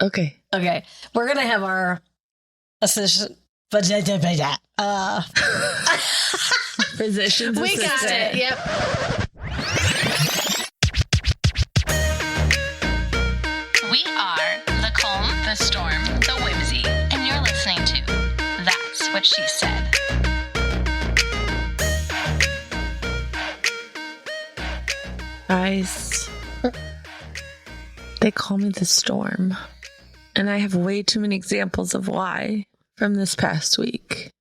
Okay. We're going to have our assistant. Physician's we assistant. Got it. Yep. We are the calm, the storm, the whimsy, and you're listening to That's What She Said. Guys, they call me the storm, and I have way too many examples of why from this past week.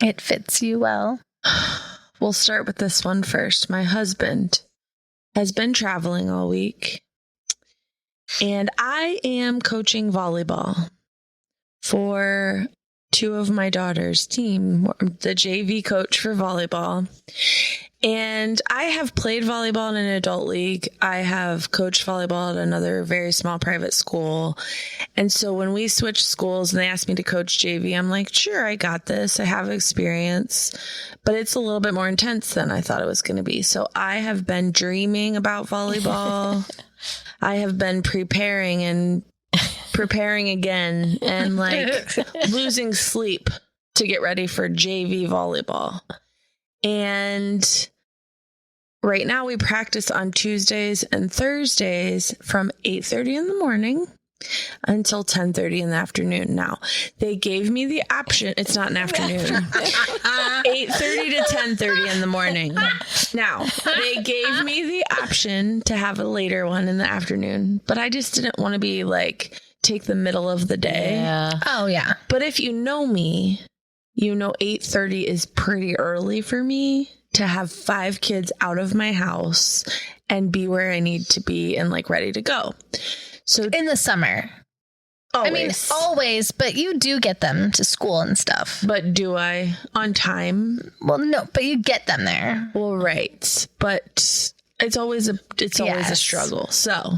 It fits you well. We'll start with this one first. My husband has been traveling all week, and I am coaching volleyball for two of my daughter's team, the JV coach for volleyball. And I have played volleyball in an adult league. I have coached volleyball at another very small private school. And so when we switched schools and they asked me to coach JV, I'm like, sure, I got this. I have experience, but it's a little bit more intense than I thought it was going to be. So I have been dreaming about volleyball. I have been preparing again and like losing sleep to get ready for JV volleyball. And right now we practice on Tuesdays and Thursdays from 8:30 in the morning until 10:30 in the afternoon. Now, they gave me the option. It's not an afternoon. 8:30 to 10:30 in the morning. Now, they gave me the option to have a later one in the afternoon, but I just didn't want to be like, take the middle of the day. Yeah. Oh, yeah. But if you know me, you know 8:30 is pretty early for me to have 5 kids out of my house and be where I need to be and like ready to go. So In the summer. always. I mean, always, but you do get them to school and stuff. But do I on time? Well, no, but you get them there. Well, right. But it's always a struggle. So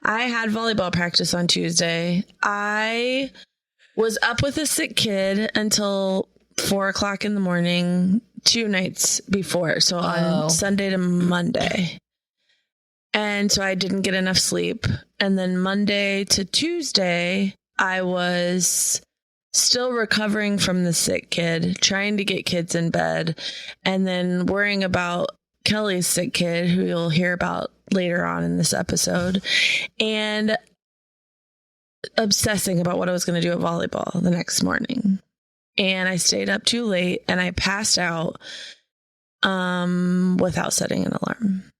I had volleyball practice on Tuesday. I was up with a sick kid until 4:00 in the morning, 2 nights before. So on Sunday to Monday. And so I didn't get enough sleep. And then Monday to Tuesday, I was still recovering from the sick kid, trying to get kids in bed, and then worrying about Kelly's sick kid, who you'll hear about later on in this episode, and obsessing about what I was going to do at volleyball the next morning. And I stayed up too late and I passed out without setting an alarm.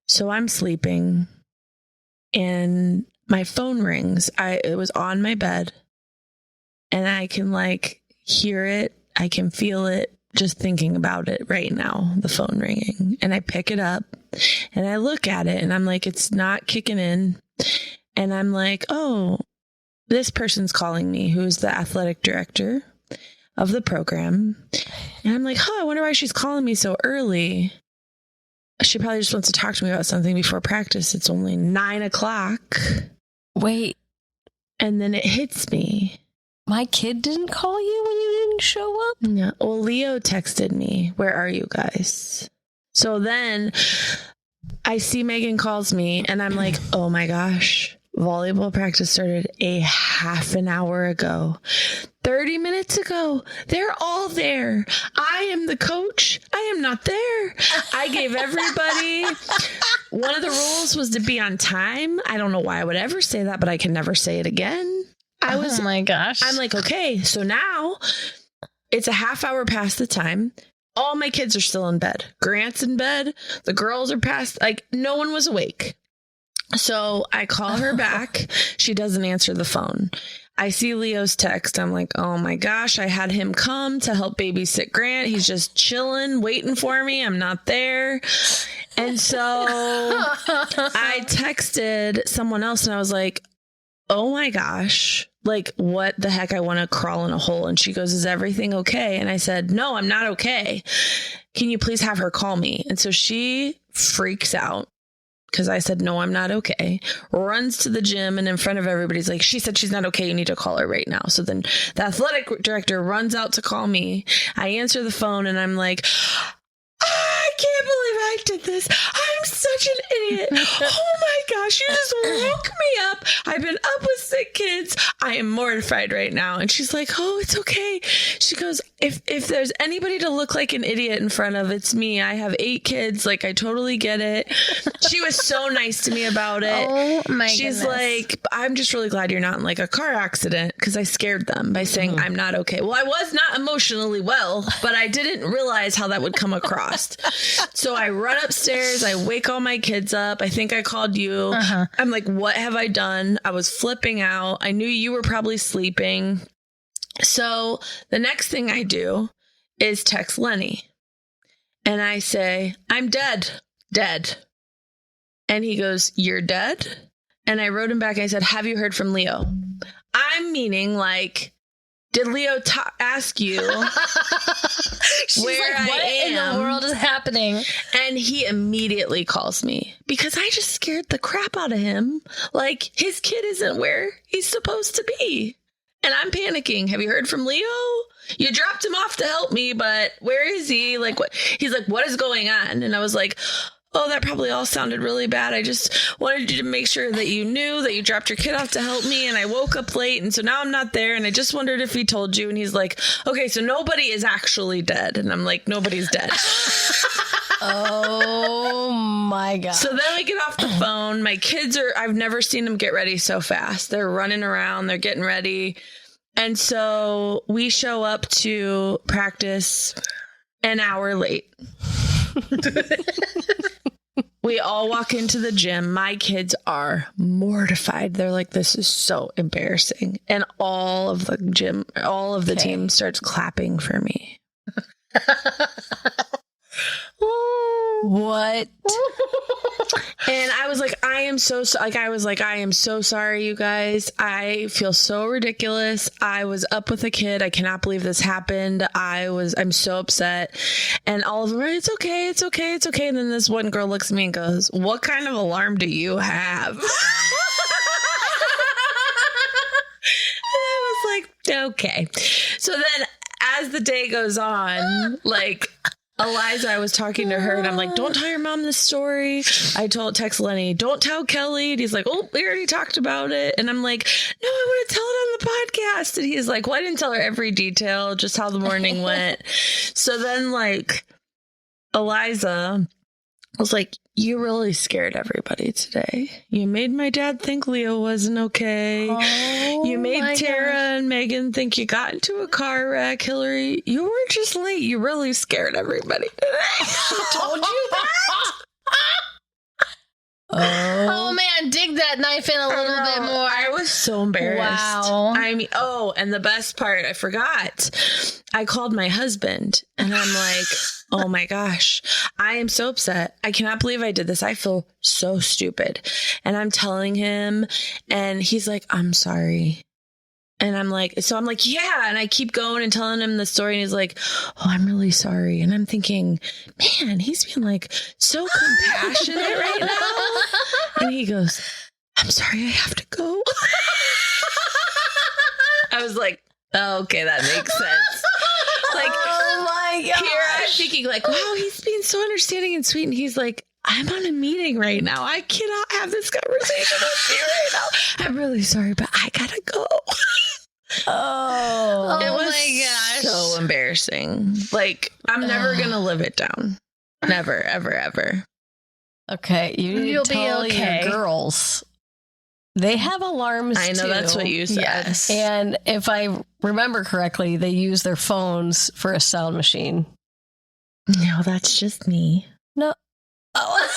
So I'm sleeping and my phone rings. It was on my bed and I can like hear it. I can feel it just thinking about it right now, the phone ringing. And I pick it up and I look at it and I'm like, it's not kicking in. And I'm like, oh, this person's calling me, who's the athletic director of the program. And I'm like, oh, I wonder why she's calling me so early. She probably just wants to talk to me about something before practice. It's only 9:00. Wait. And then it hits me. My kid didn't call you when you didn't show up? No. Well, Leo texted me, where are you guys? So then I see Megan calls me and I'm like, oh my gosh, volleyball practice started a half an hour ago. 30 minutes ago. They're all there. I am the coach. I am not there. I gave everybody, one of the rules was to be on time. I don't know why I would ever say that, but I can never say it again. Oh my gosh. I'm like, okay, so now it's a half hour past the time. All my kids are still in bed. Grant's in bed. The girls are past, like no one was awake. So I call her back. She doesn't answer the phone. I see Leo's text. I'm like, oh my gosh, I had him come to help babysit Grant. He's just chilling, waiting for me. I'm not there. And so I texted someone else and I was like, oh my gosh, like what the heck? I want to crawl in a hole. And she goes, is everything okay? And I said, no, I'm not okay. Can you please have her call me? And so she freaks out. Because I said, no, I'm not okay. Runs to the gym and in front of everybody's like, she said she's not okay. You need to call her right now. So then the athletic director runs out to call me. I answer the phone and I'm like, I can't believe I I did this. I'm such an idiot. Oh my gosh, you just woke me up. I've been up with sick kids. I am mortified right now. And she's like, oh, it's okay. She goes, if there's anybody to look like an idiot in front of, it's me. I have 8 kids. Like, I totally get it. She was so nice to me about it. Oh my She's goodness. like, I'm just really glad you're not in like a car accident, because I scared them by saying I'm not okay. Well, I was not emotionally well, but I didn't realize how that would come across. So I run upstairs. I wake all my kids up. I think I called you. I'm like, what have I done? I was flipping out. I knew you were probably sleeping. So the next thing I do is text Lenny. And I say, I'm dead. And he goes, you're dead? And I wrote him back. I said, have you heard from Leo? I'm meaning like, did Leo ask you She's where like, what I am? in the world is happening? And he immediately calls me because I just scared the crap out of him. Like, his kid isn't where he's supposed to be. And I'm panicking. Have you heard from Leo? You dropped him off to help me, but where is he? Like, what? He's like, what is going on? And I was like, oh, that probably all sounded really bad. I just wanted you to make sure that you knew that you dropped your kid off to help me. And I woke up late. And so now I'm not there. And I just wondered if he told you. And he's like, okay, so nobody is actually dead. And I'm like, nobody's dead. Oh my God. So then we get off the phone. My kids I've never seen them get ready so fast. They're running around. They're getting ready. And so we show up to practice an hour late. We all walk into the gym. My kids are mortified. They're like, this is so embarrassing. And all of the team starts clapping for me. What? And I was like, I am so sorry, you guys. I feel so ridiculous. I was up with a kid. I cannot believe this happened. I'm so upset. And all of them are, it's okay. And then this one girl looks at me and goes, what kind of alarm do you have? And I was like, okay. So then as the day goes on, like, Eliza, I was talking to her and I'm like, don't tell your mom this story. I text Lenny, don't tell Kelly. And he's like, oh, we already talked about it. And I'm like, no, I want to tell it on the podcast. And he's like, well, I didn't tell her every detail, just how the morning went. So then like Eliza was like, you really scared everybody today. You made my dad think Leo wasn't okay. Oh, you made Tara and Megan think you got into a car wreck. Hillary, you weren't just late. You really scared everybody today. She told you that? Oh man, dig that knife in a little bit more. I was so embarrassed. Wow. I mean, and the best part, I forgot. I called my husband and I'm like, oh my gosh, I am so upset. I cannot believe I did this. I feel so stupid. And I'm telling him and he's like, I'm sorry. And I'm like, yeah. And I keep going and telling him the story. And he's like, oh, I'm really sorry. And I'm thinking, man, he's being like so compassionate right now. And he goes, I'm sorry, I have to go. I was like, oh, okay, that makes sense. Like, oh my gosh. Here I'm thinking like, wow, he's being so understanding and sweet. And he's like, I'm on a meeting right now. I cannot have this conversation with you right now. I'm really sorry, but I gotta go. Oh, It was my gosh. so embarrassing. Like, I'm never gonna live it down. Never, ever, ever. okay. You need You'll to be tell okay. your girls. They have alarms I know too. that's what you said. Yes. And if I remember correctly, they use their phones for a sound machine. No, that's just me. No. Oh.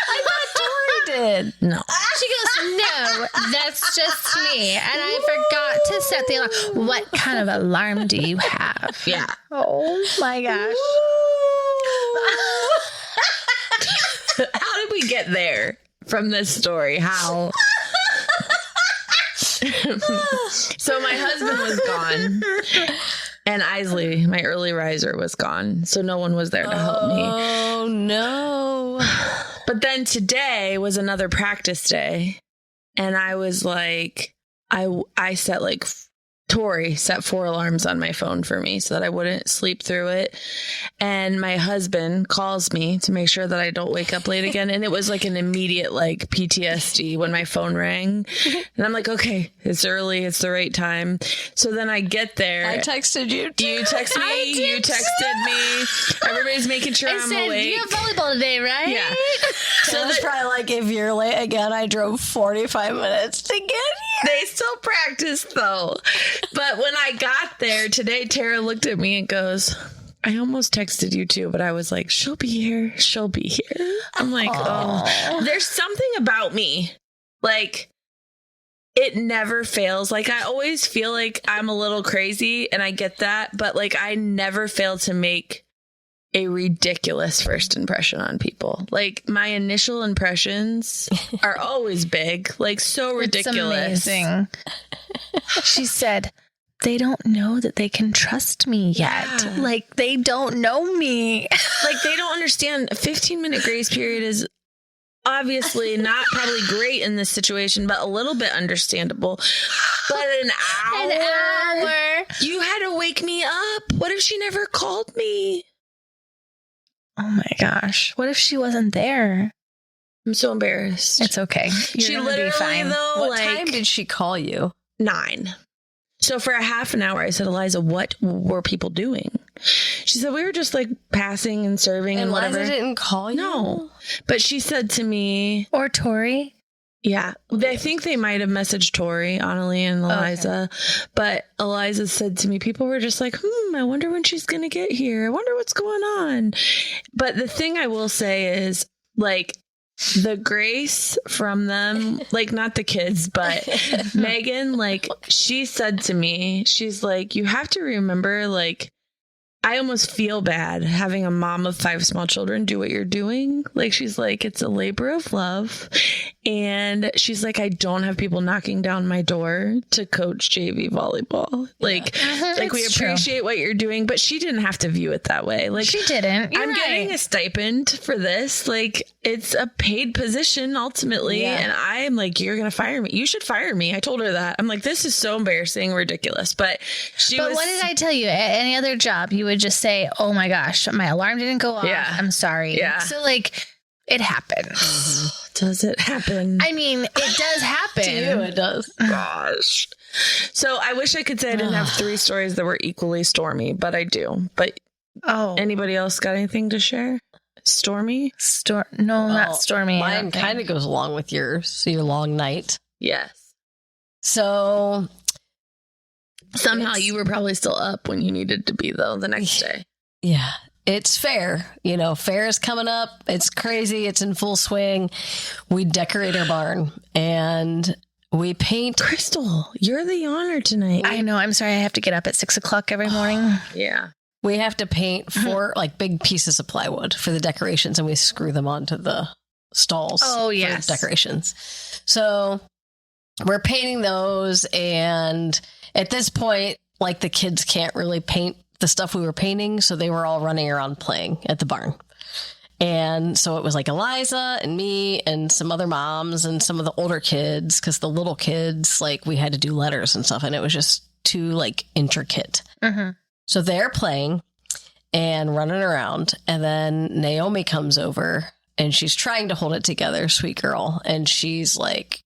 I thought Tori did. No. She goes, no, that's just me. And I forgot to set the alarm. What kind of alarm do you have? Yeah. Oh my gosh. How did we get there from this story? How? So my husband was gone. And Isley, my early riser, was gone. So no one was there to help me. Oh, no. But then today was another practice day. And I was like, I set like Tori set 4 alarms on my phone for me so that I wouldn't sleep through it. And my husband calls me to make sure that I don't wake up late again. And it was like an immediate like PTSD when my phone rang. And I'm like, okay, it's early. It's the right time. So then I get there. I texted you. You texted me. You texted me. Everybody's making sure I'm said, awake. you have volleyball today, right? Yeah. So it's probably like, if you're late again, I drove 45 minutes to get here. They still practice though. But when I got there today, Tara looked at me and goes, I almost texted you too, but I was like, she'll be here. She'll be here. I'm like, oh, there's something about me. Like, it never fails. Like, I always feel like I'm a little crazy and I get that, but like, I never fail to make a ridiculous first impression on people. Like, my initial impressions are always big, like so ridiculous. It's amazing. She said, they don't know that they can trust me yet. Yeah. Like, they don't know me. Like, they don't understand a 15-minute grace period is obviously not probably great in this situation, but a little bit understandable. But an hour? You had to wake me up. What if she never called me? Oh my gosh. What if she wasn't there? I'm so embarrassed. It's okay. You're She gonna literally, be fine. though, What like time did she call you? 9. So for a half an hour, I said, Eliza, what were people doing? She said, we were just like passing and serving and whatever. Eliza didn't call you? No. But she said to me, Or Tori. yeah, I think they might have messaged Tori, Annalie, and Eliza. Okay. But Eliza said to me, people were just like, I wonder when she's going to get here. I wonder what's going on. But the thing I will say is, like, the grace from them, like, not the kids, but Megan, like, she said to me, she's like, you have to remember, like, I almost feel bad having a mom of 5 small children do what you're doing. Like, she's like, it's a labor of love. And she's like, I don't have people knocking down my door to coach JV volleyball. Like, like we appreciate what you're doing, but she didn't have to view it that way. Like, She didn't. You're I'm right. getting a stipend for this. Like, it's a paid position ultimately. Yeah. And I'm like, you're going to fire me. You should fire me. I told her that. I'm like, this is so embarrassing, ridiculous. But But what did I tell you? At any other job, you would just say, oh my gosh, my alarm didn't go off. Yeah. I'm sorry. Yeah. So, like, it happens. Does it happen? I mean, it does happen. To you, it does. Gosh. So I wish I could say I didn't have 3 stories that were equally stormy, but I do. But anybody else got anything to share? Stormy? No, not stormy. Mine kind of goes along with yours. So your long night. Yes. So Somehow you were probably still up when you needed to be, though, the next day. yeah, it's fair. You know, fair is coming up. It's crazy. It's in full swing. We decorate our barn and we paint. Crystal, you're the honor tonight. I know. I'm sorry. I have to get up at 6 o'clock every morning. Yeah. We have to paint 4 like big pieces of plywood for the decorations, and we screw them onto the stalls. Oh, for yes. decorations. So we're painting those, and at this point, like, the kids can't really paint the stuff we were painting, so they were all running around playing at the barn. And so it was like Eliza and me and some other moms and some of the older kids, because the little kids, like, we had to do letters and stuff, and it was just too, like, intricate. Mm-hmm. So they're playing and running around, and then Naomi comes over, and she's trying to hold it together, sweet girl, and she's like,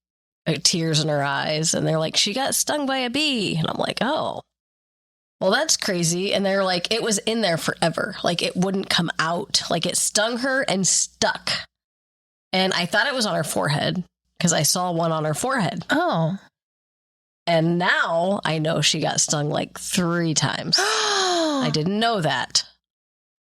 tears in her eyes, and they're like, she got stung by a bee. And I'm like, oh, well, that's crazy. And they're like, it was in there forever. Like, it wouldn't come out. Like, it stung her and stuck. And I thought it was on her forehead because I saw one on her forehead. Oh. And now I know she got stung like 3 times. I didn't know that.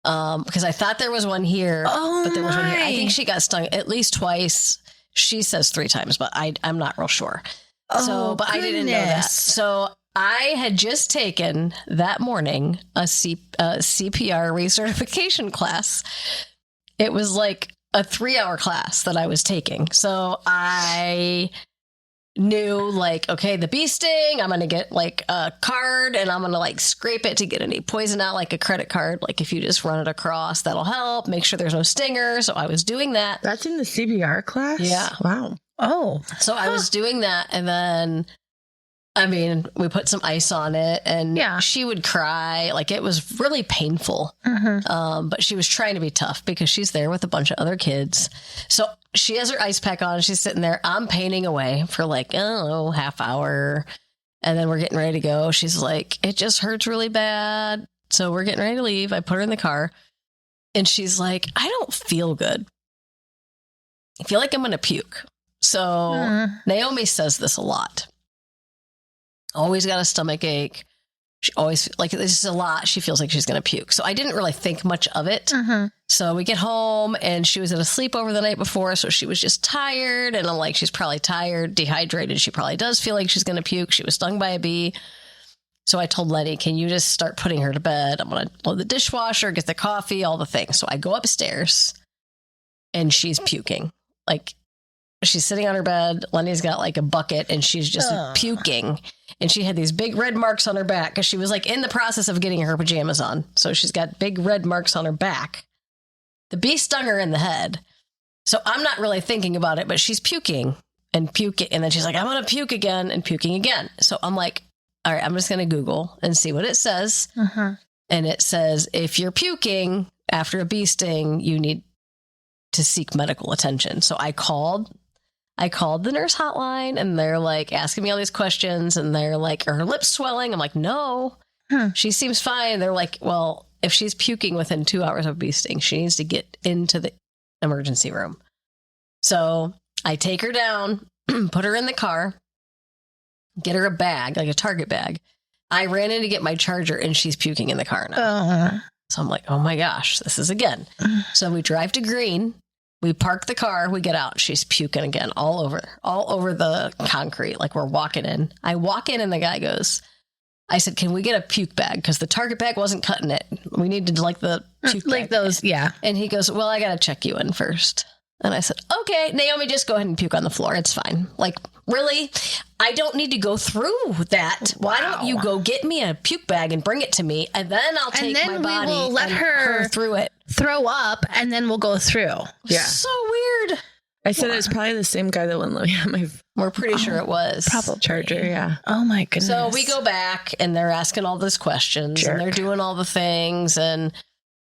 Because I thought there was one here, but there was one here. I think she got stung at least twice. She says 3 times, but I'm not real sure. But I didn't know that. So I had just taken that morning a CPR recertification class. It was like a 3-hour class that I was taking. So I knew, like, okay, the bee sting, I'm going to get like a card and I'm going to like scrape it to get any poison out, like a credit card. Like, if you just run it across, that'll help. Make sure there's no stinger. So I was doing that. That's in the CPR class? Yeah. Wow. Oh. So I was doing that, and then I mean, we put some ice on it and she would cry. Like, it was really painful. But she was trying to be tough because she's there with a bunch of other kids. So she has her ice pack on. She's sitting there. I'm painting away for like, half hour. And then we're getting ready to go. She's like, it just hurts really bad. So we're getting ready to leave. I put her in the car and she's like, I don't feel good. I feel like I'm going to puke. So Naomi says this a lot. Always got a stomach ache. She always, like, this is a lot. She feels like she's going to puke. So I didn't really think much of it. So we get home and she was at a sleepover the night before. So she was just tired. And I'm like, she's probably tired, dehydrated. She probably does feel like she's going to puke. She was stung by a bee. So I told Lenny, can you just start putting her to bed? I'm going to load the dishwasher, get the coffee, all the things. So I go upstairs and she's puking. Like, she's sitting on her bed. Lenny's got like a bucket and she's just puking. And she had these big red marks on her back because she was like in the process of getting her pajamas on. So she's got big red marks on her back. The bee stung her in the head. So I'm not really thinking about it, but she's puking and puking. And then she's like, I'm going to puke again and puking again. So I'm like, all right, I'm just going to Google and see what it says. And it says, if you're puking after a bee sting, you need to seek medical attention. So I called the nurse hotline and they're like asking me all these questions and they're like, are her lips swelling? I'm like, no, she seems fine. They're like, well, if she's puking within 2 hours of bee sting, she needs to get into the emergency room. So I take her down, put her in the car, get her a bag, like a Target bag. I ran in to get my charger and she's puking in the car now. So I'm like, oh my gosh, this is again. So we drive to Green. We park the car, we get out, she's puking again all over the concrete, like we're walking in. I walk in and the guy goes, I said, can we get a puke bag? Because the Target bag wasn't cutting it. We needed like the puke like bag. those, yeah. And he goes, well, I got to check you in first. And I said, okay, Naomi, just go ahead and puke on the floor. It's fine. Like, really? I don't need to go through that. Why don't you go get me a puke bag and bring it to me, and then I'll take my body we will let and her through it. Throw up, and then we'll go through. Yeah. So weird. I said it's probably the same guy that wouldn't let me have my We're pretty sure it was. Probably. charger. Yeah. Oh my goodness. So we go back and they're asking all these questions and they're doing all the things, and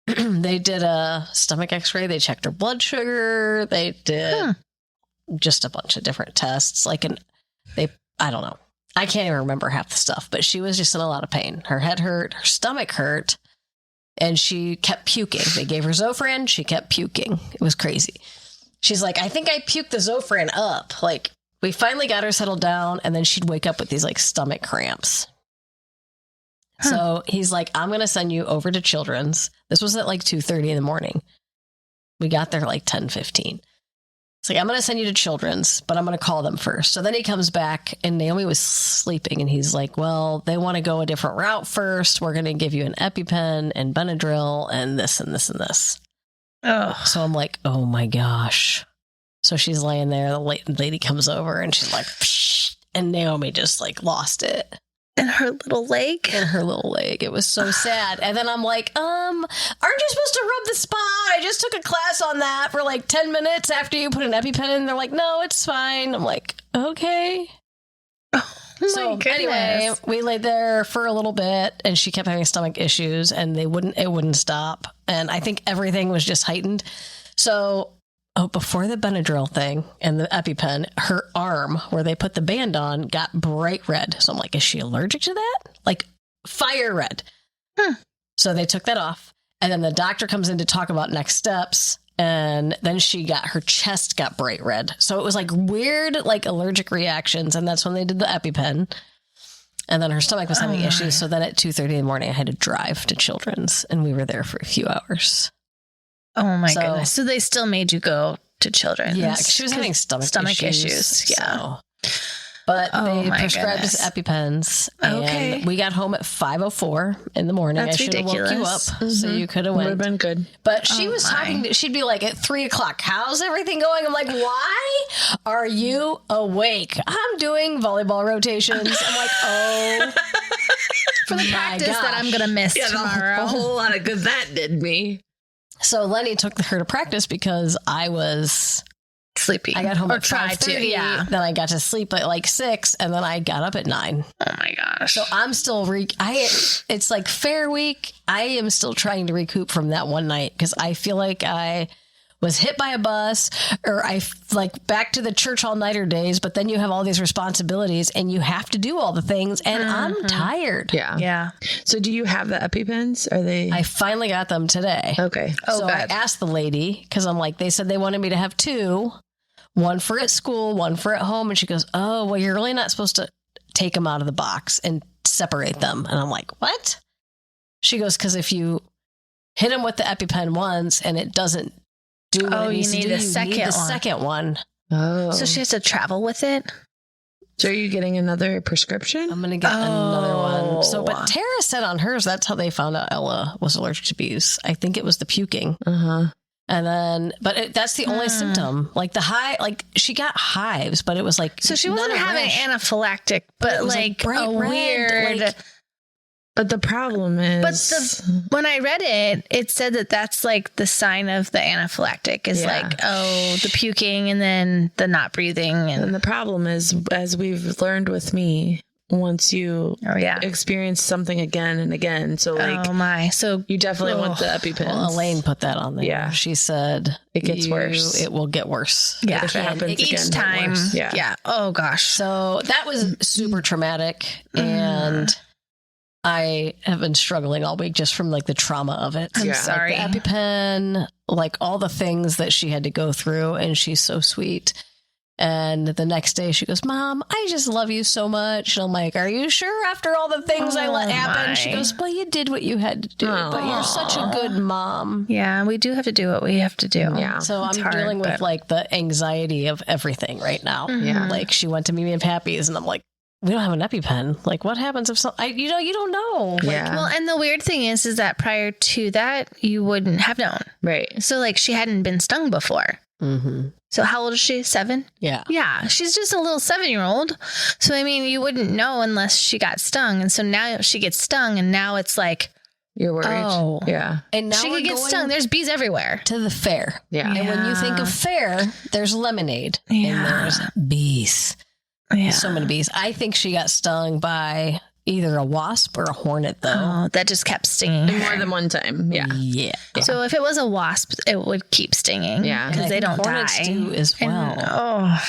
they did a stomach x-ray. They checked her blood sugar. They did just a bunch of different tests. I don't know. I can't even remember half the stuff, but she was just in a lot of pain. Her head hurt, her stomach hurt, and she kept puking. They gave her Zofran. She kept puking. It was crazy. She's like, I think I puked the Zofran up. Like, we finally got her settled down, and then she'd wake up with these like stomach cramps. So he's like, I'm going to send you over to Children's. This was at like 2:30 in the morning. We got there like 10:15. It's like, I'm going to send you to Children's, but I'm going to call them first. So then he comes back and Naomi was sleeping and he's like, well, they want to go a different route first. We're going to give you an EpiPen and Benadryl and this and this and this. So I'm like, oh my gosh. So she's laying there. The lady comes over and she's like, psh, and Naomi just like lost it. And her little leg? In her little leg. It was so sad. And then I'm like, aren't you supposed to rub the spot? I just took a class on that for like 10 minutes after you put an EpiPen in. They're like, no, it's fine. I'm like, okay. So anyway, we laid there for a little bit and she kept having stomach issues and it wouldn't stop. And I think everything was just heightened. So before the Benadryl thing and the EpiPen, her arm where they put the band on got bright red. So I'm like, is she allergic to that? Like fire red. So they took that off. And then the doctor comes in to talk about next steps. And then her chest got bright red. So it was like weird, like allergic reactions. And that's when they did the EpiPen. And then her stomach was having issues. So then at 2:30 in the morning, I had to drive to Children's and we were there for a few hours. Oh my goodness. So they still made you go to Children's. Yeah, she was having stomach issues. Yeah. So. But they prescribed us EpiPens. And we got home at 5:04 in the morning. That's I should have woke you up so you could have went. Would have been good. But she was talking, she'd be like at 3:00, how's everything going? I'm like, why are you awake? I'm doing volleyball rotations. I'm like, oh. For the practice that I'm going to miss tomorrow. A whole lot of good that did me. So Lenny took her to practice because I was sleepy. I got home or at tried 5:30. to. Yeah. Then I got to sleep at like 6, and then I got up at 9. Oh my gosh. So I'm still it's like fair week. I am still trying to recoup from that one night because I feel like I was hit by a bus, or like back to the church all-nighter days, but then you have all these responsibilities and you have to do all the things, and I'm tired. Yeah. Yeah. So do you have the EpiPens? Are they? I finally got them today. Okay. Oh, So good. I asked the lady, because I'm like, they said they wanted me to have 2, one for at school, one for at home. And she goes, oh, well, you're really not supposed to take them out of the box and separate them. And I'm like, what? She goes, because if you hit them with the EpiPen once and it doesn't do what it needs to do, you need the second one. Oh. So she has to travel with it? So are you getting another prescription? I'm going to get another one. So, but Tara said on hers, that's how they found out Ella was allergic to bees. I think it was the puking. Uh-huh. And then, but that's the only symptom. Like she got hives, but it was like. So she wasn't having anaphylactic, but it was like bright a red, weird. like- But the problem is, when I read it, it said that that's like the sign of the anaphylactic is Yeah. like, the puking and then the not breathing. and the problem is, as we've learned with me, once you yeah. experience something again and again, so like, Oh my. So you definitely want the EpiPens. Well, Elaine put that on there. Yeah. She said It gets worse. It will get worse. yeah. if it happens Each again, time. worse. Yeah. Yeah. Oh gosh. So that was super traumatic. And I have been struggling all week just from like the trauma of it. I'm Yeah. sorry. Like the EpiPen, like all the things that she had to go through, and she's so sweet. And the next day she goes, Mom, I just love you so much. And I'm like, are you sure after all the things I let happen? my. She goes, well, you did what you had to do, but you're such a good mom. Yeah, we do have to do what we have to do. Yeah. So It's I'm hard, dealing with but- like the anxiety of everything right now. Yeah. Like she went to Mimi and Pappy's, and I'm like, we don't have an EpiPen. Like, what happens if you don't know. Yeah. Well, and the weird thing is that prior to that, you wouldn't have known. Right. So like she hadn't been stung before. Mm-hmm. So how old is she? 7? Yeah. Yeah, she's just a little 7-year-old. So I mean, you wouldn't know unless she got stung. And so now she gets stung, and now it's like, You're worried. Oh. Yeah. And now she we're could get going stung. There's bees everywhere. to the fair. Yeah. And when you think of fair, there's lemonade Yeah. and there's bees. Yeah. So many bees. I think she got stung by either a wasp or a hornet, though. Oh, that just kept stinging. More than one time. Yeah. Yeah. So if it was a wasp, it would keep stinging. Yeah. because they don't hornets die. do as well. And, oh,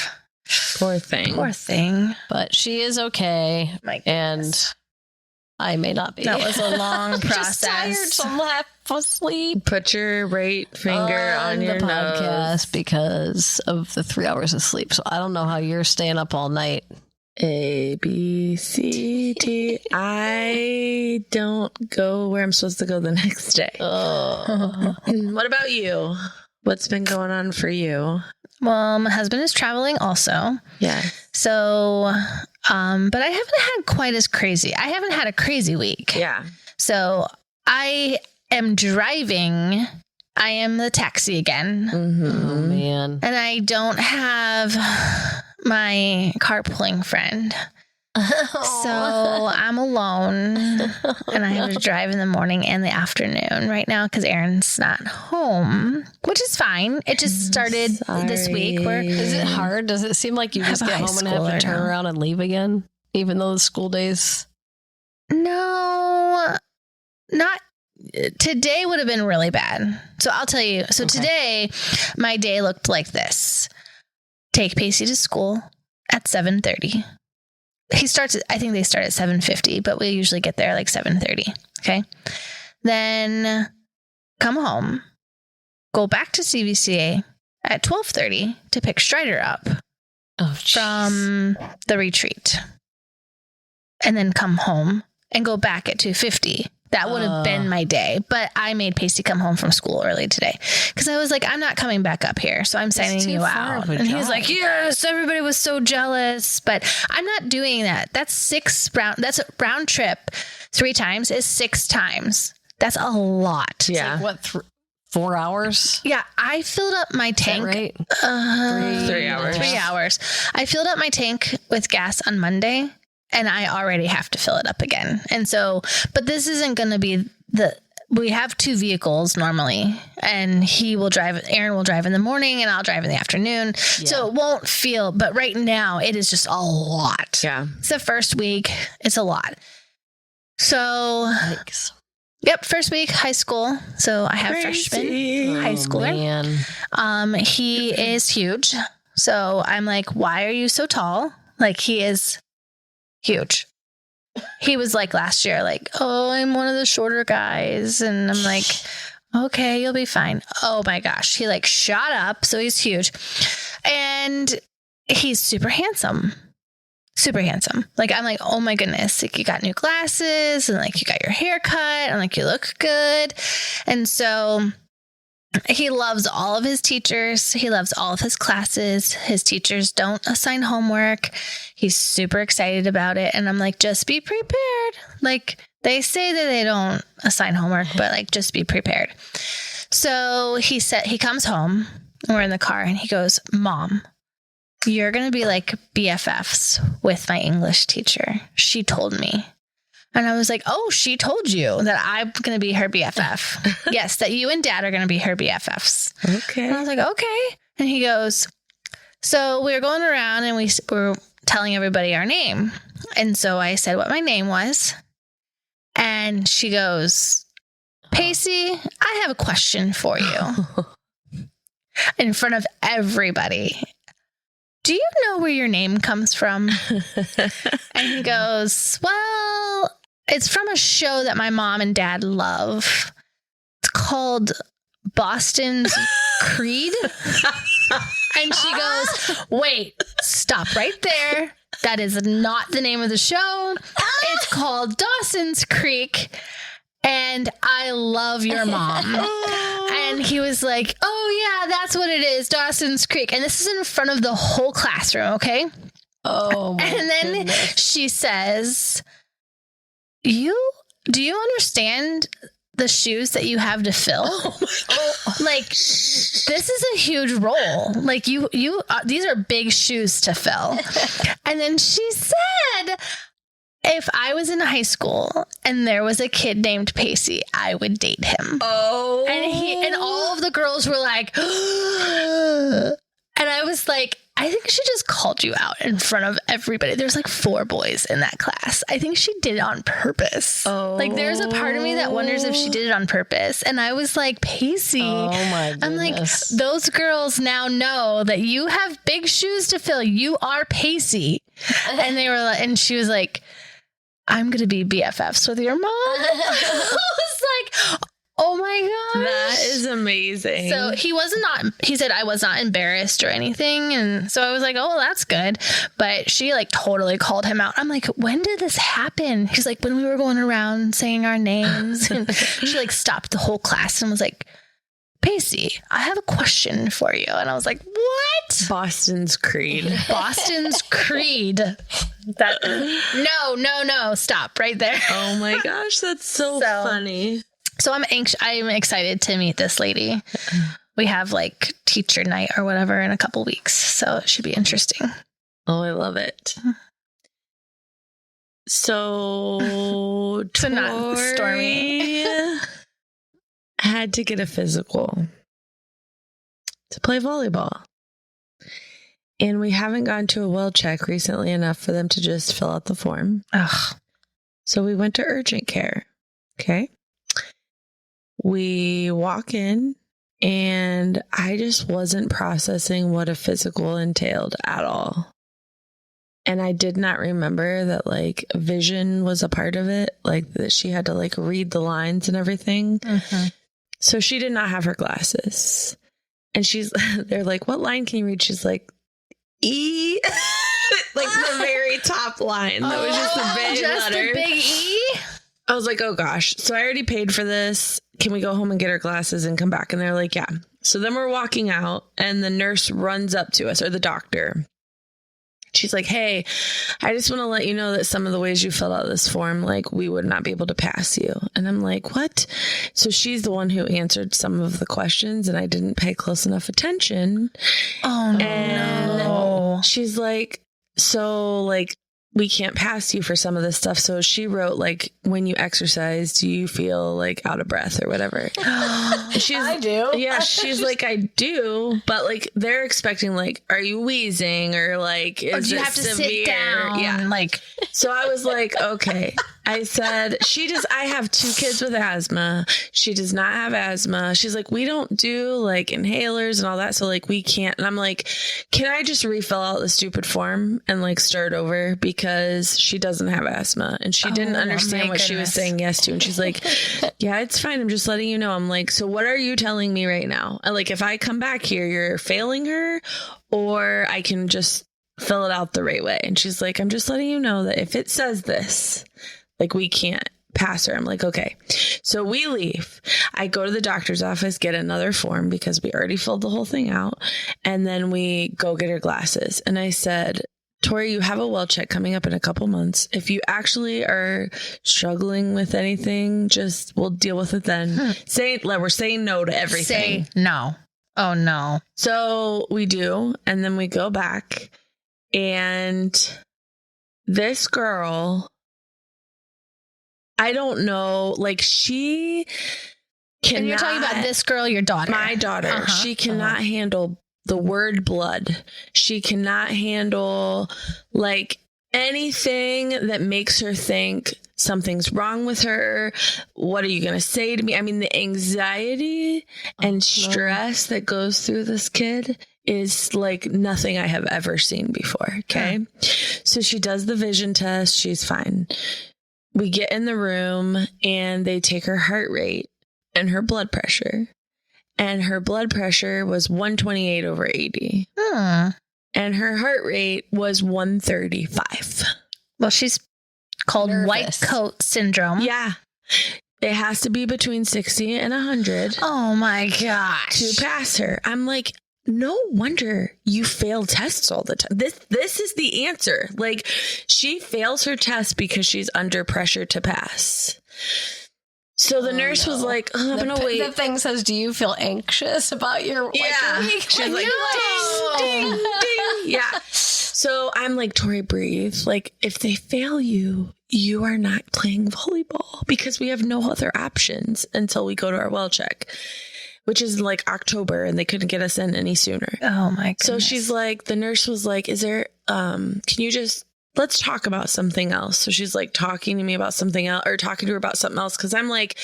Poor thing. poor thing. But she is okay. My And goodness. I may not be. That was a long I'm just tired, process. so I'm half asleep. Put your right finger on your the nose. podcast because of the 3 hours of sleep. So I don't know how you're staying up all night. A, B, C, D. I don't go where I'm supposed to go the next day. What about you? What's been going on for you? Well, my husband is traveling also. Yeah. So, but I haven't had quite as crazy. I haven't had a crazy week. Yeah. So I am driving. I am the taxi again. Mm-hmm. Oh, man. And I don't have my carpooling friend. So I'm alone and I have to drive in the morning and the afternoon right now because Aaron's not home, which is fine. It just started this week. Is it hard? Does it seem like you just have a get high home and have to schooler turn now. around and leave again, even though the school days? No, not today would have been really bad. So I'll tell you. So today my day looked like this. Take Pacey to school at 7:30. I think they start at 7:50, but we usually get there like 7:30. Okay. Then come home, go back to CVCA at 12:30 to pick Strider up Oh, from the retreat, and then come home and go back at 2:50. That would have been my day, but I made Pacey come home from school early today because I was like, I'm not coming back up here, so I'm sending too you far out. of a And he was drive. like, yes, everybody was so jealous, but I'm not doing that. That's that's a round trip 3 times is 6 times. That's a lot. Yeah. Like, what, 4 hours? Yeah, I filled up my Is that tank. right? 3 hours. 3 hours. I filled up my tank with gas on Monday, and I already have to fill it up again. And so, but this isn't going to be we have 2 vehicles normally, and Aaron will drive in the morning and I'll drive in the afternoon. Yeah. So it won't feel, but right now it is just a lot. Yeah. It's the first week. It's a lot. So, Thanks. Yep. First week, high school. So I have freshman high schooler. Man. He is huge. So I'm like, why are you so tall? Like, he is huge. He was like last year, like, oh, I'm one of the shorter guys. And I'm like, okay, you'll be fine. Oh my gosh. He like shot up. So he's huge. And he's super handsome. Super handsome. Like, I'm like, oh my goodness. Like, you got new glasses and like you got your hair cut and like you look good. And so he loves all of his teachers. He loves all of his classes. His teachers don't assign homework. He's super excited about it. And I'm like, just be prepared. Like, they say that they don't assign homework, but like, just be prepared. So he comes home and we're in the car and he goes, Mom, you're going to be like BFFs with my English teacher. She told me. And I was like, oh, she told you that I'm going to be her BFF. Yes, that you and Dad are going to be her BFFs. Okay. And I was like, okay. And he goes, so we were going around and we were telling everybody our name. And so I said what my name was. And she goes, Pacey, I have a question for you. In front of everybody. Do you know where your name comes from? And he goes, well, it's from a show that my mom and dad love. It's called Boston's Creed. And she goes, wait, stop right there. That is not the name of the show. It's called Dawson's Creek. And I love your mom. And he was like, oh yeah, that's what it is. Dawson's Creek. And this is in front of the whole classroom. Okay. Oh, my and then goodness. she says, do you understand the shoes that you have to fill? Like, this is a huge role. Like these are big shoes to fill. And then she said, if I was in high school and there was a kid named Pacey, I would date him. Oh. And all of the girls were like, and I was like, I think she just called you out in front of everybody. There's like 4 boys in that class. I think she did it on purpose. Oh. Like, there's a part of me that wonders if she did it on purpose. And I was like, Pacey. Oh my goodness. I'm like, those girls now know that you have big shoes to fill. You are Pacey. And they were like, and she was like, I'm going to be BFFs with your mom. I was like, oh my gosh. That is amazing. So he said I was not embarrassed or anything. And so I was like, oh, that's good. But she like totally called him out. I'm like, when did this happen? He's like, when we were going around saying our names. And she like stopped the whole class and was like, Pacey, I have a question for you. And I was like, what? Boston's Creed. Boston's Creed. No. Stop right there. Oh my gosh, that's so funny. So I'm excited to meet this lady. We have like teacher night or whatever in a couple weeks. So it should be interesting. Oh, I love it. So not stormy. Had to get a physical to play volleyball. And we haven't gone to a well check recently enough for them to just fill out the form. Ugh. So we went to urgent care. Okay. We walk in and I just wasn't processing what a physical entailed at all. And I did not remember that like vision was a part of it. Like that she had to like read the lines and everything. Mm-hmm. So she did not have her glasses. And they're like, what line can you read? She's like, E. Like the very top line. That was just a big letter. A big E? I was like, oh gosh. So I already paid for this. Can we go home and get our glasses and come back? And they're like, yeah. So then we're walking out and the nurse runs up to us, or the doctor. She's like, hey, I just want to let you know that some of the ways you filled out this form, like we would not be able to pass you. And I'm like, what? So she's the one who answered some of the questions and I didn't pay close enough attention. Oh, and no. she's like, so like we can't pass you for some of this stuff. So she wrote, like, when you exercise, do you feel like out of breath or whatever? I do. Yeah, she's like, I do, but like they're expecting, like, are you wheezing or like, is do you it have to severe? sit down? Yeah, Like, so I was like, okay. I said, I have 2 kids with asthma. She does not have asthma. She's like, we don't do like inhalers and all that. So like, we can't. And I'm like, can I just refill out the stupid form and like start over? Because she doesn't have asthma and she didn't understand what she was saying yes to. And she's like, yeah, it's fine. I'm just letting you know. I'm like, so what are you telling me right now? Like, if I come back here, you're failing her, or I can just fill it out the right way. And she's like, I'm just letting you know that if it says this, like, we can't pass her. I'm like, okay. So we leave. I go to the doctor's office, get another form because we already filled the whole thing out. And then we go get her glasses. And I said, Tori, you have a well check coming up in a couple months. If you actually are struggling with anything, we'll deal with it then. We're saying no to everything. say no. Oh, no. So we do. And then we go back. And this girl, I don't know, like, she cannot. And you're talking about this girl, your daughter. My daughter. She cannot handle the word blood. She cannot handle like anything that makes her think something's wrong with her. What are you going to say to me? I mean, the anxiety and stress that goes through this kid is like nothing I have ever seen before. Okay. So she does the vision test. She's fine. We get in the room and they take her heart rate and her blood pressure. And her blood pressure was 128 over 80. And her heart rate was 135. Well, she's called Nervous. white coat syndrome. Yeah. It has to be between 60 and 100 Oh my gosh. to pass her. I'm like, no wonder you fail tests all the time. This is the answer. Like, she fails her test because she's under pressure to pass. So the nurse was like, oh, I'm going to wait. The thing says, do you feel anxious about your week? She's like, ding, ding, ding. Yeah. So I'm like, Tori, breathe. Like, if they fail you, you are not playing volleyball because we have no other options until we go to our well check, which is like October, and they couldn't get us in any sooner. Oh my goodness. So she's like, the nurse was like, is there, can you just, let's talk about something else. So she's like talking to me about something else, or talking to her about something else. Cause I'm like,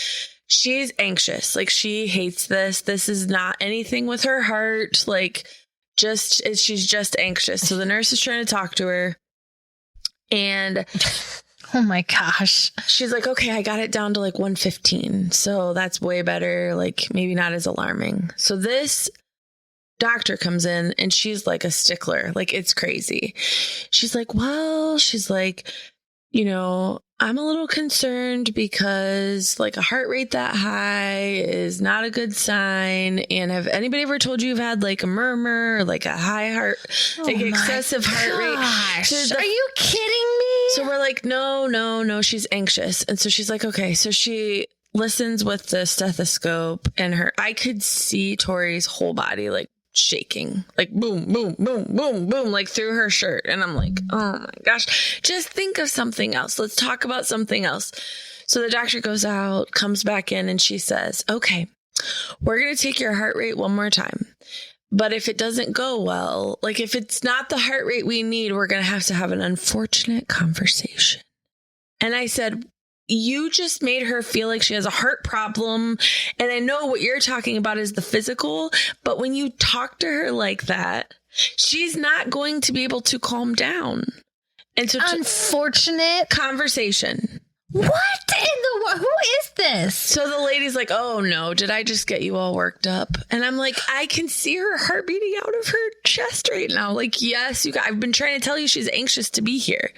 she's anxious. Like, she hates this. This is not anything with her heart. Like, she's just anxious. So the nurse is trying to talk to her, and oh my gosh. she's like, okay, I got it down to like 115. So that's way better. Like, maybe not as alarming. So this doctor comes in and she's like a stickler. Like, it's crazy. She's like, well, she's like, you know, I'm a little concerned because like a heart rate that high is not a good sign. And have anybody ever told you you've had like a murmur or like a high heart, like excessive heart rate? So Are you kidding me? So we're like, no, she's anxious. And so she's like, okay. So she listens with the stethoscope, and I could see Tori's whole body like shaking, like boom, boom, boom, boom, boom, like through her shirt. And I'm like, oh my gosh, just think of something else. Let's talk about something else. So the doctor goes out, comes back in, and she says, okay, we're going to take your heart rate one more time. But if it doesn't go well, like if it's not the heart rate we need, we're going to have an unfortunate conversation. And I said, you just made her feel like she has a heart problem. And I know what you're talking about is the physical, but when you talk to her like that, she's not going to be able to calm down. And so unfortunate conversation. What in the world? Who is this? So the lady's like, oh no, did I just get you all worked up? And I'm like, I can see her heart beating out of her chest right now. Like, yes, I've been trying to tell you she's anxious to be here.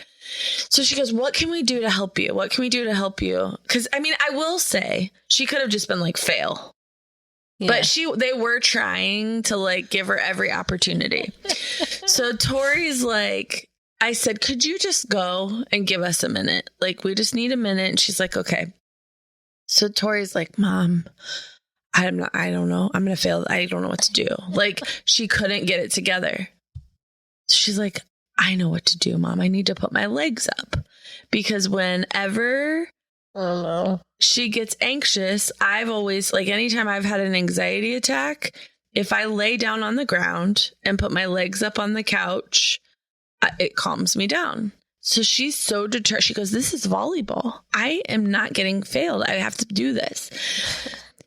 So she goes, what can we do to help you? What can we do to help you? Because I mean, I will say she could have just been like, fail. Yeah. But they were trying to like give her every opportunity. So Tori's like, I said, could you just go and give us a minute? Like, we just need a minute. And she's like, okay. So Tori's like, Mom, I don't know. I'm going to fail. I don't know what to do. Like, she couldn't get it together. She's like, I know what to do, Mom. I need to put my legs up. Because whenever Oh no. she gets anxious, I've always, like, anytime I've had an anxiety attack, if I lay down on the ground and put my legs up on the couch, it calms me down. So she's so determined. She goes, this is volleyball. I am not getting failed. I have to do this.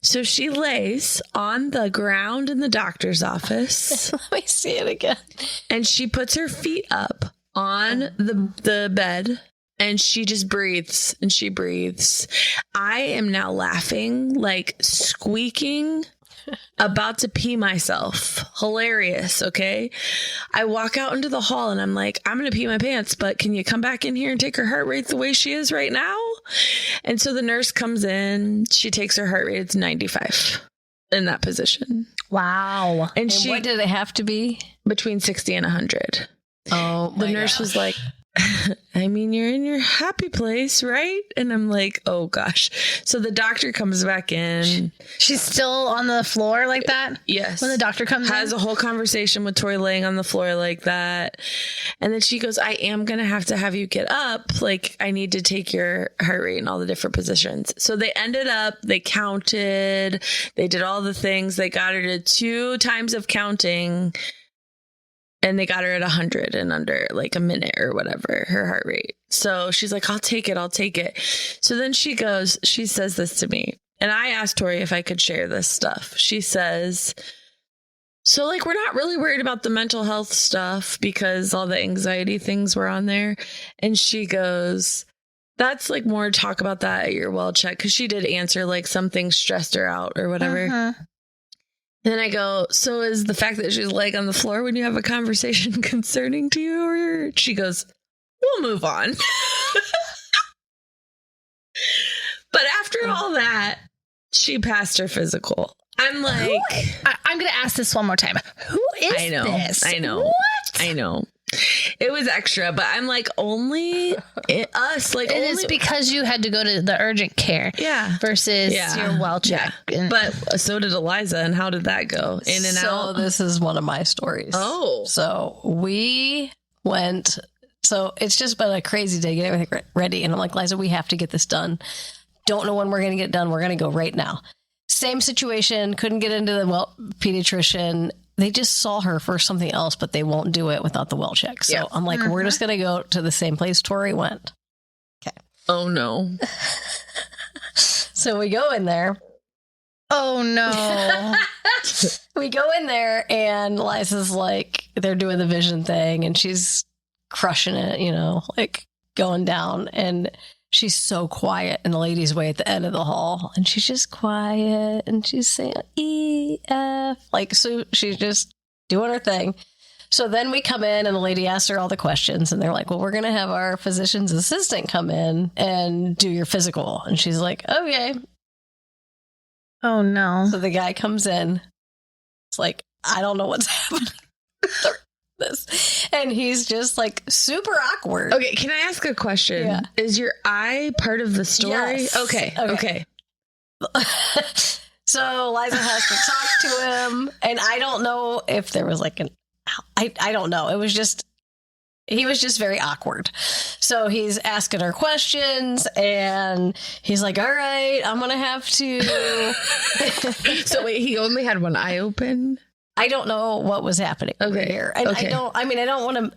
So she lays on the ground in the doctor's office. Let me see it again. And she puts her feet up on the bed. And she just breathes and she breathes. I am now laughing, like squeaking, about to pee myself. Hilarious, okay? I walk out into the hall and I'm like, I'm going to pee my pants, but can you come back in here and take her heart rate the way she is right now? And so the nurse comes in. She takes her heart rate. It's 95 in that position. Wow. And she, what did it have to be? between 60 and 100. Oh, The nurse was like, I mean, you're in your happy place, right? And I'm like, oh gosh. So the doctor comes back in. She's still on the floor like that? Yes. When the doctor comes has in? a whole conversation with Tori laying on the floor like that. And then she goes, I am going to have you get up. Like, I need to take your heart rate in all the different positions. So they ended up, they counted, they did all the things. They got her to 2 times of counting. And they got her at 100 in under like a minute or whatever, her heart rate. So she's like, I'll take it. So then she says this to me. And I asked Tori if I could share this stuff. She says, so like, we're not really worried about the mental health stuff because all the anxiety things were on there. And she goes, that's like more talk about that at your well check. Cause she did answer like something stressed her out or whatever. Uh-huh. And then I go, so is the fact that she's laying on the floor when you have a conversation concerning to you? Or she goes, we'll move on. But after all that, she passed her physical. I'm like, I'm going to ask this one more time. Who is this? I know. What? I know. It was extra, but I'm like, only us. Like, It only, is because you had to go to the urgent care. Yeah. Versus your well check. Yeah. But so did Eliza. And how did that go? In and out? So this is one of my stories. Oh. So we went. So it's just been a crazy day getting everything ready. And I'm like, Liza, we have to get this done. Don't know when we're going to get it done. We're going to go right now. Same situation. Couldn't get into the pediatrician. They just saw her for something else, but they won't do it without the well check. So I'm like, we're just going to go to the same place Tori went. Okay. Oh, no. So we go in there. Oh, no. We go in there and Liza's like, they're doing the vision thing and she's crushing it, you know, like going down. And she's so quiet in the ladies' way at the end of the hall. And she's just quiet and she's saying E-F. Like, so she's just doing her thing. So then we come in and the lady asks her all the questions. And they're like, well, we're going to have our physician's assistant come in and do your physical. And she's like, okay. Oh, no. So the guy comes in. It's like, I don't know what's happening. This. And he's just like super awkward. Okay, can I ask a question? Yeah. Is your eye part of the story? Yes. Okay. So Liza has to talk to him, and I don't know if there was like I don't know. It was just, he was just very awkward. So he's asking her questions, and he's like, all right, I'm going to have to. So wait, he only had one eye open? I don't know what was happening over here. And I don't want to.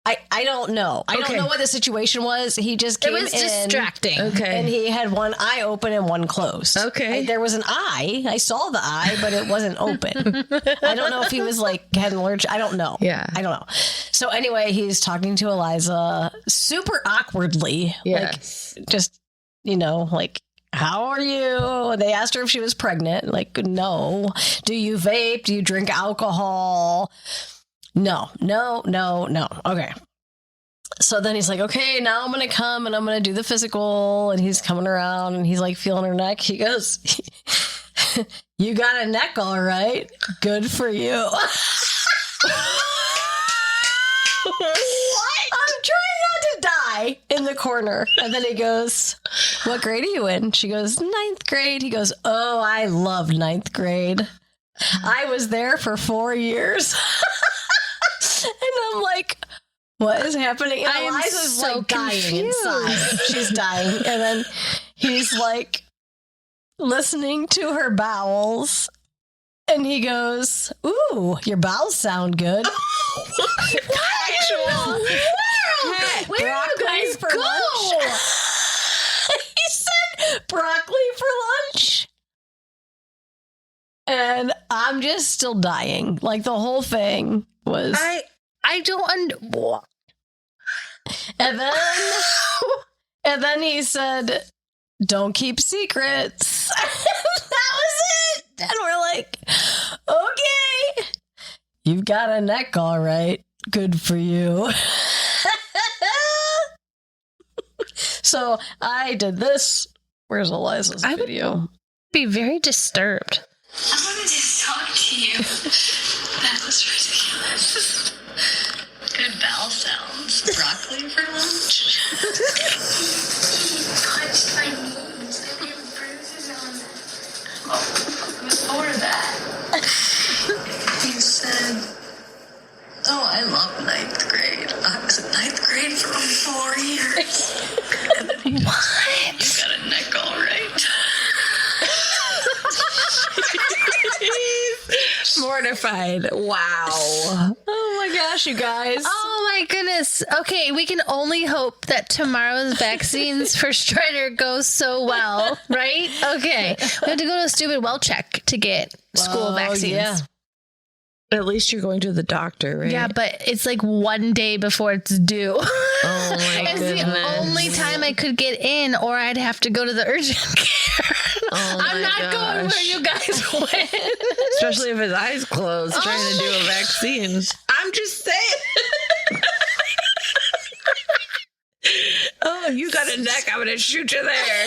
I don't know. I don't know what the situation was. He just came in. It was distracting. Okay. And he had one eye open and one closed. Okay. There was an eye. I saw the eye, but it wasn't open. I don't know if he was like, had an allergy. I don't know. Yeah. I don't know. So anyway, he's talking to Eliza super awkwardly. Yes. Like, just, you know, like, how are you? They asked her if she was pregnant. Like, no. Do you vape? Do you drink alcohol? No. Okay. So then he's like, okay, now I'm going to come and I'm going to do the physical. And he's coming around and he's like feeling her neck. He goes, you got a neck, all right. Good for you. I'm trying not to die in the corner. And then he goes, what grade are you in? She goes, 9th grade. He goes, oh, I love 9th grade. I was there for 4 years. And I'm like, What is happening? And I am Eliza's so like dying confused. inside. She's dying. And then he's like listening to her bowels. And he goes, "Ooh, your bowels sound good." Actual. Where do you guys for go? lunch? He said broccoli for lunch. And I'm just still dying. Like the whole thing was. I don't And then he said, "Don't keep secrets." That was it. And we're like, "Okay, you've got a neck, all right. Good for you." So I did this. Where's Eliza's I would- video? be very disturbed. I wanted to talk to you. That was ridiculous. Good bowel sounds. Broccoli for lunch. Punched my knees. I have bruises on them. Oh, before that, you said, "Oh, I love ninth grade. I was in ninth grade for 4 years." And then you got a neck all right. Mortified. Wow. Oh my gosh, you guys. Oh my goodness. Okay, we can only hope that tomorrow's vaccines for Strider go so well, right? Okay. We have to go to a stupid well check to get school vaccines. Yeah. At least you're going to the doctor, right? Yeah, but it's like one day before it's due. Oh my It's goodness. the only time I could get in, or I'd have to go to the urgent care. Oh I'm my not going where gosh. you guys went. Especially if his eyes closed trying to do a vaccine. I'm just saying. Oh, you got a neck. I'm going to shoot you there.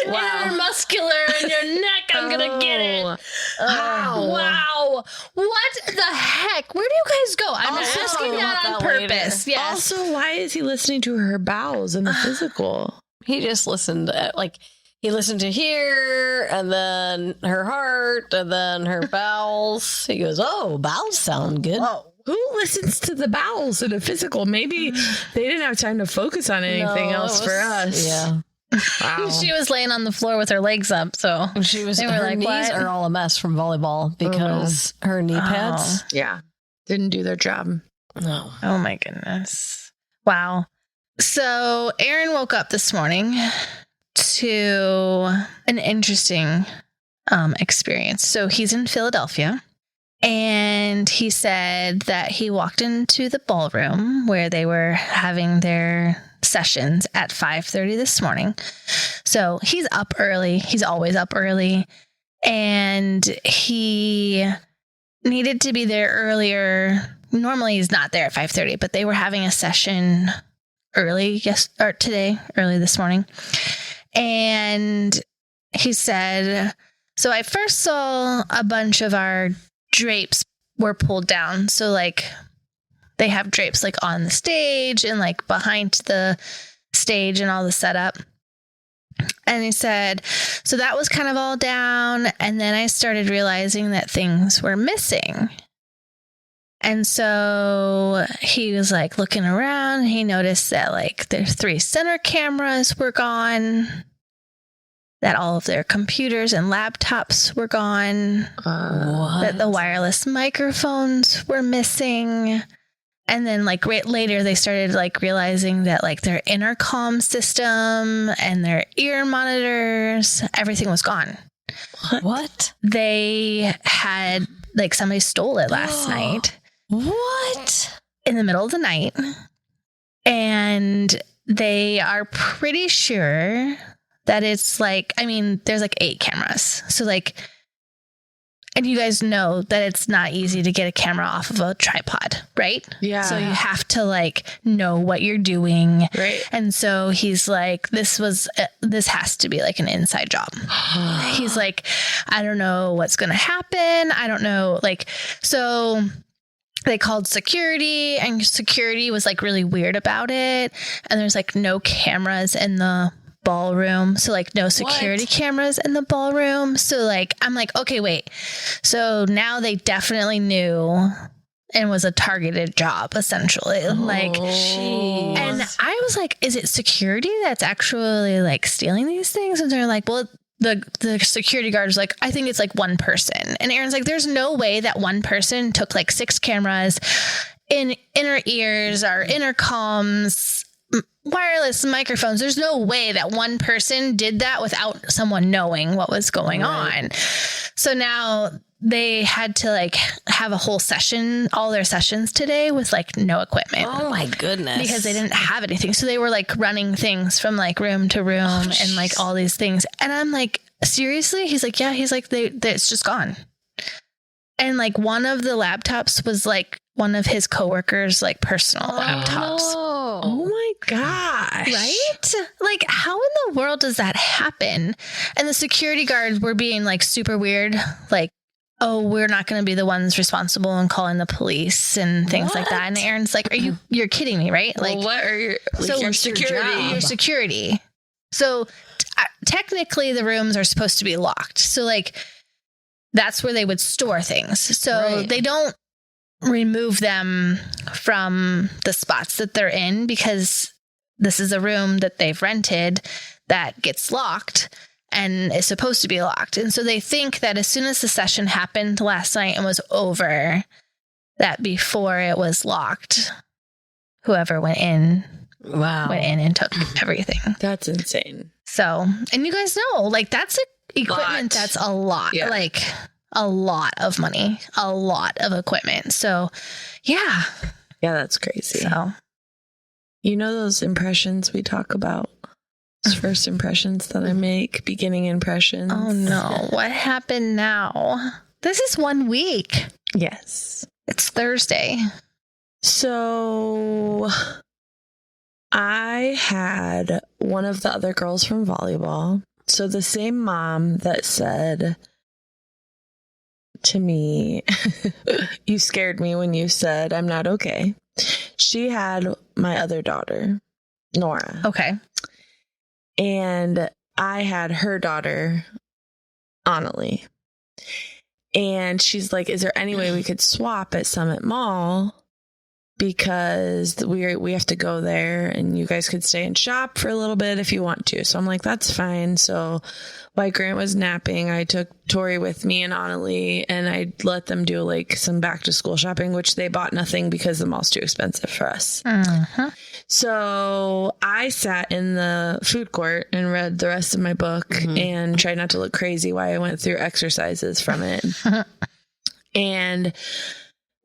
Wow. You're muscular in your neck. I'm going to get it. How? Wow. What the heck? Where do you guys go? I'm Also, asking that on about that purpose. later. Yes. Also, why is he listening to her bowels in the physical? He just listened he listened to here and then her heart and then her bowels. He goes, "Oh, bowels sound good." Whoa. Who listens to the bowels in a physical? Maybe they didn't have time to focus on anything No, else it for was- us. Yeah. Wow. She was laying on the floor with her legs up, so She was They were her like, knees "What?" are all a mess from volleyball because her knee pads. Yeah. Didn't do their job. No. oh my goodness. Wow. So Aaron woke up this morning to an interesting experience. So he's in Philadelphia, and he said that he walked into the ballroom where they were having their sessions at 5:30 this morning. So he's up early. He's always up early, and he needed to be there earlier. Normally he's not there at 5:30, but they were having a session early early this morning. And he said, so I first saw a bunch of our drapes were pulled down. So like they have drapes like on the stage and like behind the stage and all the setup. And he said, so that was kind of all down. And then I started realizing that things were missing. And so he was like looking around. He noticed that like their 3 center cameras were gone, that all of their computers and laptops were gone, What? that the wireless microphones were missing. And then like later they started like realizing that like their intercom system and their ear monitors, everything was gone. What? They had like somebody stole it last night What? in the middle of the night. And they are pretty sure that it's like, I mean, there's like 8 cameras. So like, and you guys know that it's not easy to get a camera off of a tripod, right? Yeah. So you have to like know what you're doing. Right. And so he's like, this has to be like an inside job. He's like, I don't know what's going to happen. I don't know. Like, so they called security, and security was like really weird about it. And there's like no cameras in the ballroom. So like no security cameras in the ballroom. So like, I'm like, okay, wait. So now they definitely knew and was a targeted job, essentially. Jeez. And I was like, is it security that's actually like stealing these things? And they're like, well, the security guard was like, I think it's like one person. And Aaron's like, there's no way that one person took like 6 cameras in inner ears or intercoms, wireless microphones. There's no way that one person did that without someone knowing what was going on. So now they had to like have a whole session, all their sessions today with like no equipment. Oh my goodness. Because they didn't have anything. So they were like running things from like room to room and like all these things. And I'm like, seriously? He's like, yeah. He's like, it's just gone. And like one of the laptops was like one of his coworkers' like personal laptops. Oh my gosh. Right? Like, how in the world does that happen? And the security guards were being like super weird. Like, oh, we're not going to be the ones responsible and calling the police and things like that. And Aaron's like, you're kidding me, right? Like, what are your, so your security? Your security. So technically the rooms are supposed to be locked. So like, that's where they would store things. So they don't remove them from the spots that they're in because this is a room that they've rented that gets locked and is supposed to be locked. And so they think that as soon as the session happened last night and was over, that before it was locked, whoever went in and took everything. That's insane. So, and you guys know, like that's equipment that's a lot, like a lot of money, a lot of equipment. So, yeah. Yeah, that's crazy. So, you know those impressions we talk about? Those first impressions that I make, beginning impressions. Oh no, what happened now? This is 1 week. Yes. It's Thursday. So I had one of the other girls from volleyball. So the same mom that said to me, you scared me when you said I'm not okay. She had my other daughter, Nora. Okay. And I had her daughter, Annalie. And she's like, is there any way we could swap at Summit Mall? Because we have to go there and you guys could stay and shop for a little bit if you want to. So I'm like, that's fine. So while Grant was napping, I took Tori with me and Annalie and I let them do like some back to school shopping, which they bought nothing because the mall's too expensive for us. Uh-huh. So I sat in the food court and read the rest of my book and tried not to look crazy while I went through exercises from it. And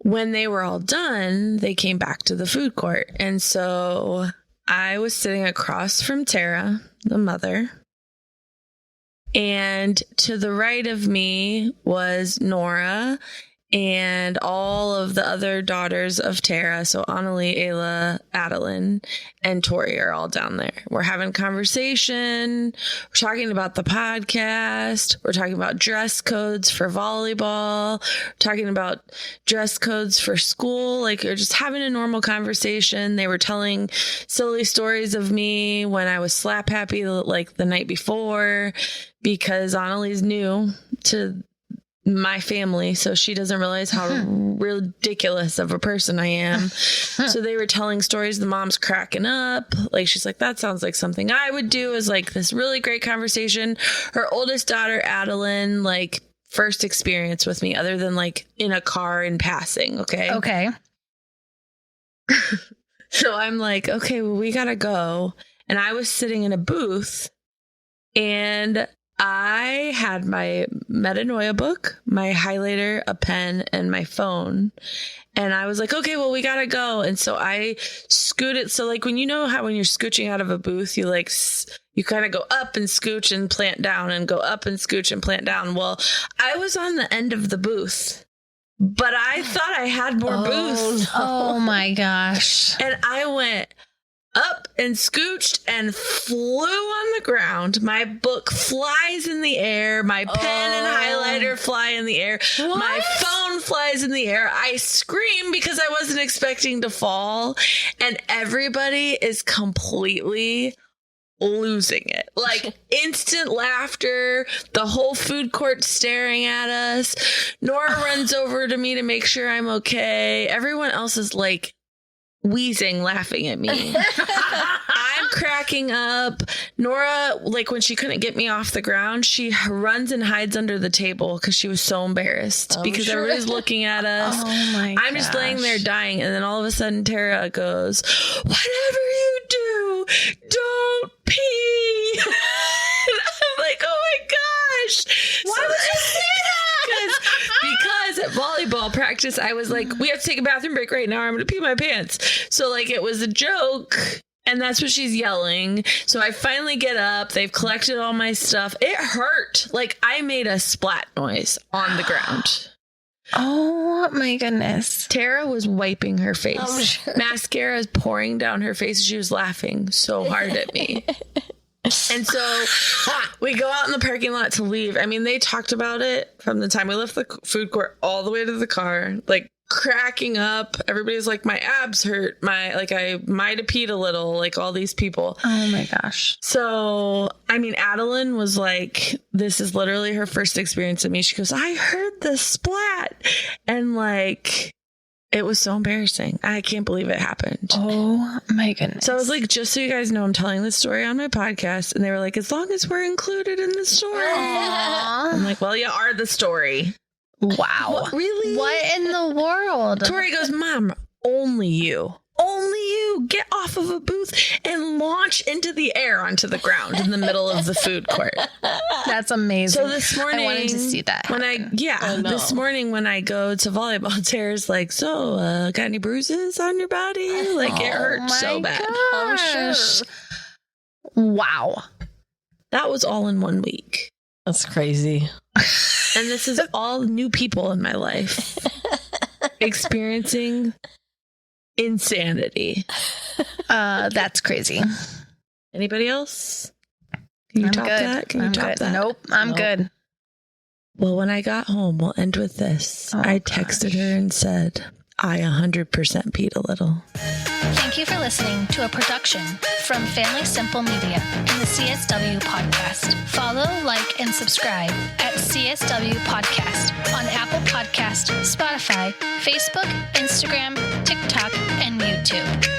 when they were all done, they came back to the food court. And so I was sitting across from Tara, the mother. And to the right of me was Nora and all of the other daughters of Tara. So Annalie, Ayla, Adeline, and Tori are all down there. We're having conversation. We're talking about the podcast. We're talking about dress codes for volleyball. We're talking about dress codes for school. Like, we're just having a normal conversation. They were telling silly stories of me when I was slap happy like the night before because Annalie's new to my family, so she doesn't realize how ridiculous of a person I am. So they were telling stories. The mom's cracking up. Like, she's like, that sounds like something I would do. Is like this really great conversation. Her oldest daughter, Adeline, like first experience with me other than like in a car in passing. Okay. So I'm like, okay, well, we gotta go. And I was sitting in a booth and I had my metanoia book, my highlighter, a pen, and my phone. And I was like, okay, well, we got to go. And so I scooted. So like when you know how when you're scooching out of a booth, you like, you kind of go up and scooch and plant down and go up and scooch and plant down. Well, I was on the end of the booth, but I thought I had more booths. Oh my gosh. And I went up and scooched and flew on the ground. My book flies in the air. My pen and highlighter fly in the air. What? My phone flies in the air. I scream because I wasn't expecting to fall. And everybody is completely losing it. Like instant laughter, the whole food court staring at us. Nora runs over to me to make sure I'm okay. Everyone else is like wheezing, laughing at me. I'm cracking up. Nora, like when she couldn't get me off the ground, she runs and hides under the table because she was so embarrassed because everybody's looking at us. Oh my I'm just laying there dying. And then all of a sudden Tara goes, whatever you do, don't pee. And I'm like, oh my gosh. Why would you say that? Because at volleyball practice, I was like, we have to take a bathroom break right now. Or I'm going to pee my pants. So like it was a joke. And that's what she's yelling. So I finally get up. They've collected all my stuff. It hurt. Like I made a splat noise on the ground. Oh my goodness. Tara was wiping her face. I'm sure. Mascara is pouring down her face. She was laughing so hard at me. And so we go out in the parking lot to leave. I mean, they talked about it from the time we left the food court all the way to the car, like cracking up. Everybody's like, my abs hurt. I might have peed a little, like all these people. Oh my gosh. So, I mean, Adeline was like, this is literally her first experience of me. She goes, I heard the splat. And like, it was so embarrassing. I can't believe it happened. Oh my goodness. So I was like, just so you guys know, I'm telling this story on my podcast. And they were like, as long as we're included in the story. Aww. I'm like, well, you are the story. Wow. What, really? What in the world? Tori goes, Mom, only you. Only you get off of a booth and launch into the air onto the ground in the middle of the food court. That's amazing. So this morning, I wanted to see that. This morning when I go to volleyball, Tara's like, so, got any bruises on your body? Like it hurt so bad. I'm sure. Wow. That was all in 1 week. That's crazy. And this is all new people in my life experiencing insanity. That's crazy. Anybody else? Can you top that? Can you top that? Nope. I'm good. Well, when I got home, we'll end with this. I texted her and said, I 100% peed a little. Thank you for listening to a production from Family Simple Media and the CSW Podcast. Follow, like, and subscribe at CSW Podcast on Apple Podcast, Spotify, Facebook, Instagram, TikTok, and YouTube.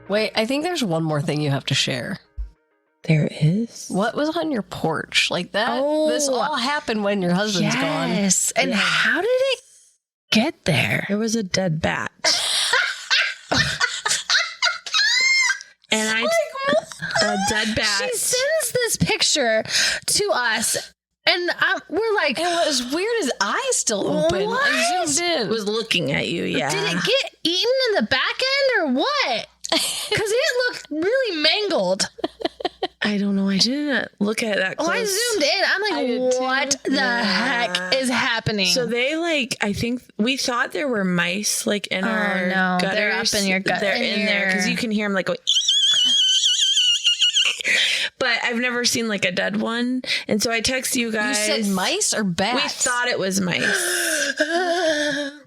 Wait, I think there's one more thing you have to share. There is? What was on your porch? Like that? This all happened when your husband's gone. Yes. And how did it get there? There was a dead bat. And a dead bat. She sends this picture to us. And we're like, and what was weird is eyes still open. What? I zoomed in. Was looking at you, yeah. Did it get eaten in the back end or what? Because it looked really mangled. I don't know. I didn't look at that close. Oh, I zoomed in. I'm like, what the heck is happening? So they I think we thought there were mice like in our gutters. They're up in your gut. They're in there because you can hear them like going. But I've never seen like a dead one. And so I text you guys. You said mice or bats? We thought it was mice.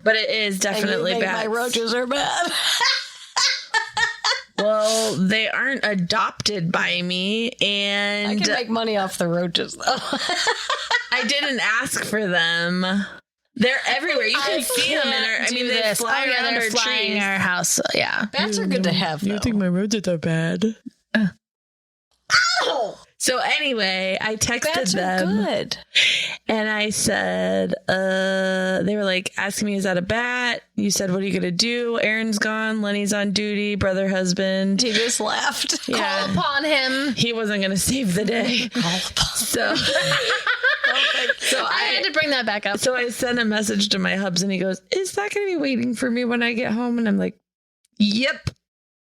But it is definitely bats. My roaches are bad. Well, they aren't adopted by me, and I can make money off the roaches, though. I didn't ask for them. They're everywhere. You can see them in our. I mean, they fly around our trees. Our house. Yeah, bats are good to have. You think my roaches are bad? So anyway, I texted That's them good. and I said, they were like asking me, is that a bat? You said, what are you going to do? Aaron's gone. Lenny's on duty. Brother, husband. He just laughed. Yeah. Call upon him. He wasn't going to save the day. So, I had to bring that back up. so I sent a message to my hubs and he goes, is that going to be waiting for me when I get home? And I'm like, yep,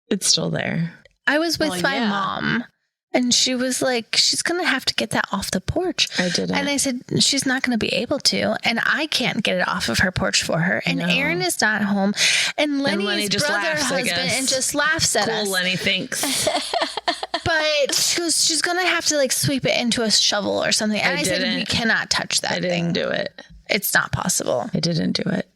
it's still there. I was with my mom. And she was like, she's going to have to get that off the porch. I didn't. And I said, she's not going to be able to. And I can't get it off of her porch for her. And Aaron is not home. And Lenny just brother, laughs, I husband, guess. and just laughs at us. Cool, Lenny thinks. But she goes, she's going to have to like sweep it into a shovel or something. And I said, we cannot touch that I didn't do it. It's not possible. I didn't do it.